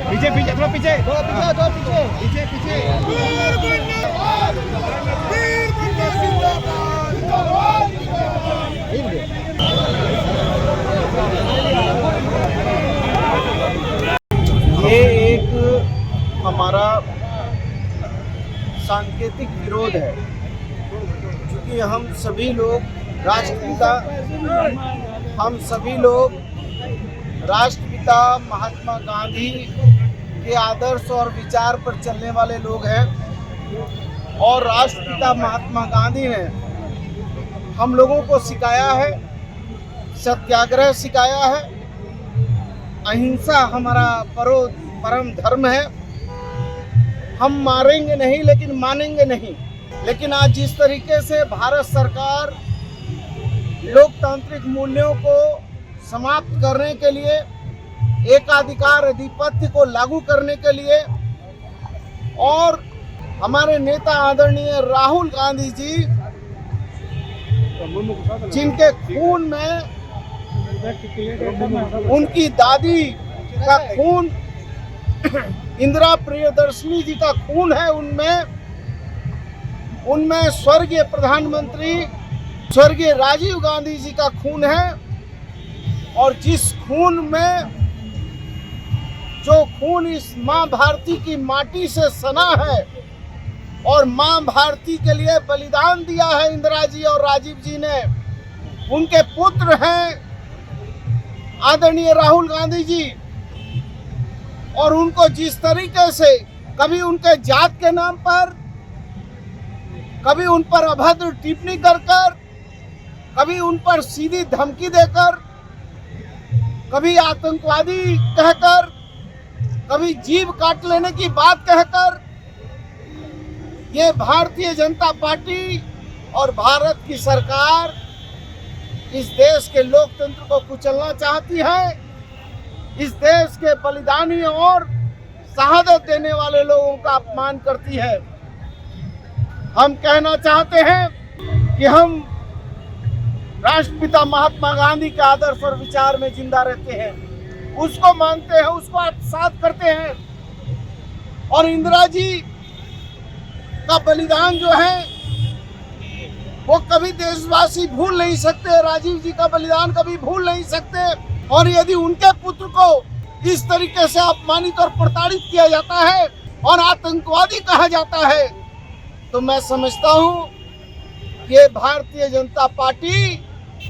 पीछे पीछे थोड़ा पीछे पीछे पीछे ये एक हमारा सांकेतिक विरोध है, क्योंकि हम सभी लोग राष्ट्रपिता महात्मा गांधी के आदर्श और विचार पर चलने वाले लोग हैं। और राष्ट्रपिता महात्मा गांधी ने हम लोगों को सिखाया है, सत्याग्रह सिखाया है, अहिंसा हमारा परम धर्म है। हम मारेंगे नहीं लेकिन मानेंगे नहीं। लेकिन आज जिस तरीके से भारत सरकार लोकतांत्रिक मूल्यों को समाप्त करने के लिए, एकाधिकार अधिपत्य को लागू करने के लिए, और हमारे नेता आदरणीय राहुल गांधी जी, जिनके खून में उनकी दादी का खून, इंदिरा प्रियदर्शनी जी का खून है, उनमें स्वर्गीय प्रधानमंत्री स्वर्गीय राजीव गांधी जी का खून है। और जिस खून में, जो खून इस माँ भारती की माटी से सना है और माँ भारती के लिए बलिदान दिया है इंदिरा जी और राजीव जी ने, उनके पुत्र हैं आदरणीय राहुल गांधी जी। और उनको जिस तरीके से कभी उनके जात के नाम पर, कभी उन पर अभद्र टिप्पणी कर, कभी उन पर सीधी धमकी देकर, कभी आतंकवादी कहकर, कभी जीभ काट लेने की बात कहकर, ये भारतीय जनता पार्टी और भारत की सरकार इस देश के लोकतंत्र को कुचलना चाहती है। इस देश के बलिदानी और शहादत देने वाले लोगों का अपमान करती है। हम कहना चाहते हैं कि हम राष्ट्रपिता महात्मा गांधी के आदर्श और विचार में जिंदा रहते हैं, उसको मानते हैं, उसको आत्मसात करते हैं। और इंदिरा जी का बलिदान जो है वो कभी देशवासी भूल नहीं सकते, राजीव जी का बलिदान कभी भूल नहीं सकते। और यदि उनके पुत्र को इस तरीके से अपमानित और प्रताड़ित किया जाता है और आतंकवादी कहा जाता है, तो मैं समझता हूं ये भारतीय जनता पार्टी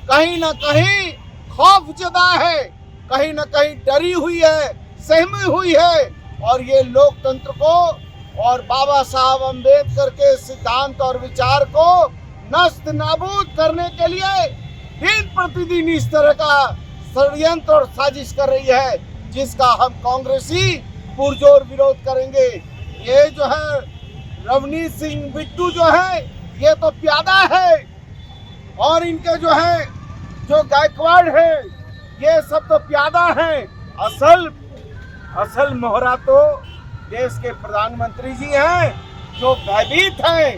कहीं ना कहीं खौफजदा है, कहीं ना कहीं डरी हुई है, सहमी हुई है। और ये लोकतंत्र को और बाबा साहब अम्बेडकर के सिद्धांत और विचार को नष्ट नाबूद करने के लिए दिन प्रतिदिन इस तरह का षड्यंत्र और साजिश कर रही है, जिसका हम कांग्रेसी पुरजोर विरोध करेंगे। ये जो है रवनीत सिंह बिट्टू जो है, ये तो प्यादा है, और इनके जो है जो गायकवाड़ है, ये सब तो प्यादा है। असल मोहरा तो देश के प्रधानमंत्री जी हैं, जो भयभीत हैं,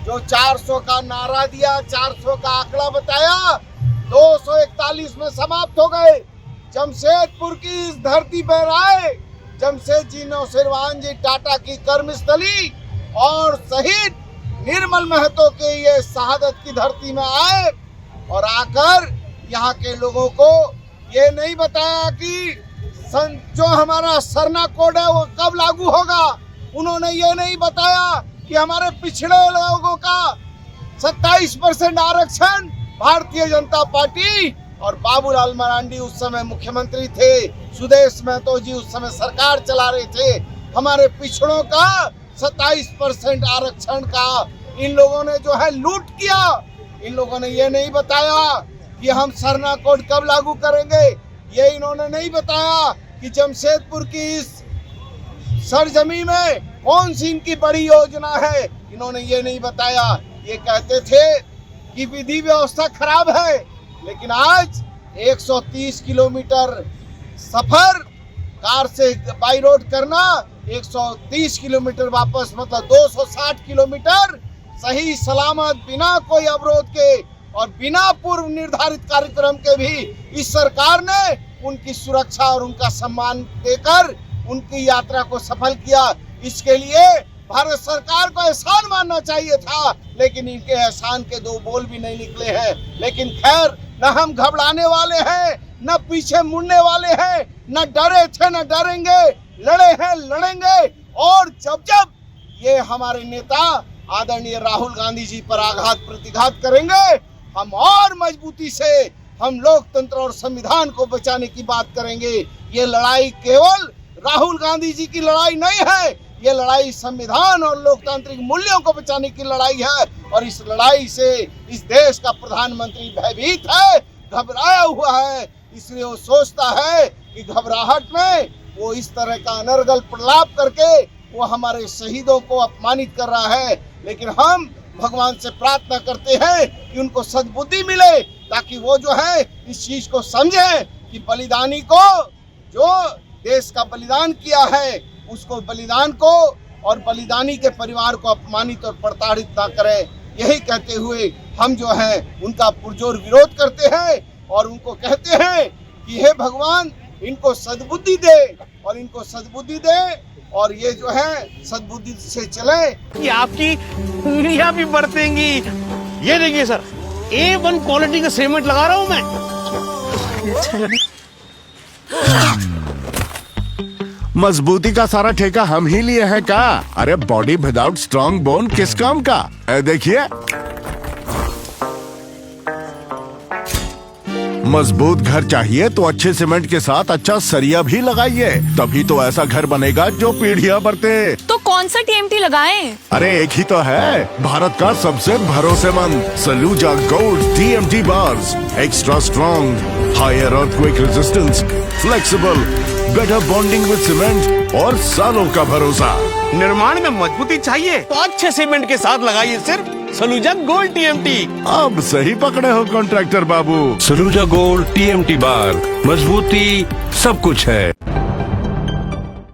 जो 400 का नारा दिया, 400 का आंकड़ा बताया, 241 में समाप्त हो गए। जमशेदपुर की इस धरती पर आए, जमशेद जी नौशेरवान जी टाटा की कर्मस्थली और शहीद निर्मल महतो के ये शहादत की धरती में आए, और आकर यहाँ के लोगों को ये नहीं बताया कि जो हमारा सरना कोड है वो कब लागू होगा। उन्होंने ये नहीं बताया कि हमारे पिछड़े लोगों का 27% आरक्षण भारतीय जनता पार्टी और बाबूलाल मरांडी उस समय मुख्यमंत्री थे, सुदेश महतो जी उस समय सरकार चला रहे थे, हमारे पिछड़ों का 27% आरक्षण का इन लोगों ने जो है लूट किया। इन लोगों ने ये नहीं बताया कि हम सरना कोड कब लागू करेंगे। ये इन्होंने नहीं बताया कि जमशेदपुर की इस सरजमी में कौन सी इनकी बड़ी योजना है। इन्होंने ये नहीं बताया। ये कहते थे कि विधि व्यवस्था खराब है, लेकिन आज 130 किलोमीटर सफर कार से बाई रोड करना 130 किलोमीटर वापस, मतलब 260 किलोमीटर सही सलामत बिना कोई अवरोध के और बिना पूर्व निर्धारित कार्यक्रम के भी इस सरकार ने उनकी सुरक्षा और उनका सम्मान देकर उनकी यात्रा को सफल किया। इसके लिए भारत सरकार को एहसान मानना चाहिए था, लेकिन इनके एहसान के दो बोल भी नहीं निकले हैं। लेकिन खैर, न हम घबराने वाले हैं, न पीछे मुड़ने वाले हैं, न डरे थे न डरेंगे, लड़े हैं लड़ेंगे। और जब जब ये हमारे नेता आदरणीय राहुल गांधी जी पर आघात प्रतिघात करेंगे, हम और मजबूती से हम लोकतंत्र और संविधान को बचाने की बात करेंगे। ये लड़ाई केवल राहुल गांधी जी की लड़ाई नहीं है, ये लड़ाई संविधान और लोकतांत्रिक मूल्यों को बचाने की लड़ाई है। और इस लड़ाई से इस देश का प्रधानमंत्री भयभीत है, घबराया हुआ है। इसलिए वो सोचता है कि घबराहट में वो इस तरह का अनर्गल प्रलाप करके वो हमारे शहीदों को अपमानित कर रहा है। लेकिन हम भगवान से प्रार्थना करते हैं कि उनको सद्बुद्धि मिले, ताकि वो जो है इस चीज को समझें कि बलिदानी को, जो देश का बलिदान किया है, उसको बलिदान को और बलिदानी के परिवार को अपमानित और प्रताड़ित ना करें। यही कहते हुए हम जो है उनका पुरजोर विरोध करते हैं और उनको कहते हैं कि हे भगवान, इनको सद्बुद्धि दे और इनको सद्बुद्धि दे और ये जो है सद्बुद्धि से चले कि आपकी उंगलियां भी बरतेंगी। ये देखिए सर, A1 क्वालिटी का सीमेंट लगा रहा हूं मैं। मजबूती का सारा ठेका हम ही लिए हैं का? अरे बॉडी विदाउट स्ट्रॉन्ग बोन किस काम का? देखिए, मजबूत घर चाहिए तो अच्छे सीमेंट के साथ अच्छा सरिया भी लगाइए, तभी तो ऐसा घर बनेगा जो पीढ़ियां बरते। तो कौन सा TMT लगाएं? अरे एक ही तो है, भारत का सबसे भरोसेमंद Saluja gold TMT bars. Extra strong, higher earthquake resistance, flexible, better bonding with cement और सालों का भरोसा। निर्माण में मजबूती चाहिए तो अच्छे सीमेंट के साथ लगाइए सिर्फ सलूजा गोल्ड TMT। अब सही पकड़े हो कॉन्ट्रैक्टर बाबू। सलूजा गोल्ड TMT बार, मजबूती सब कुछ है।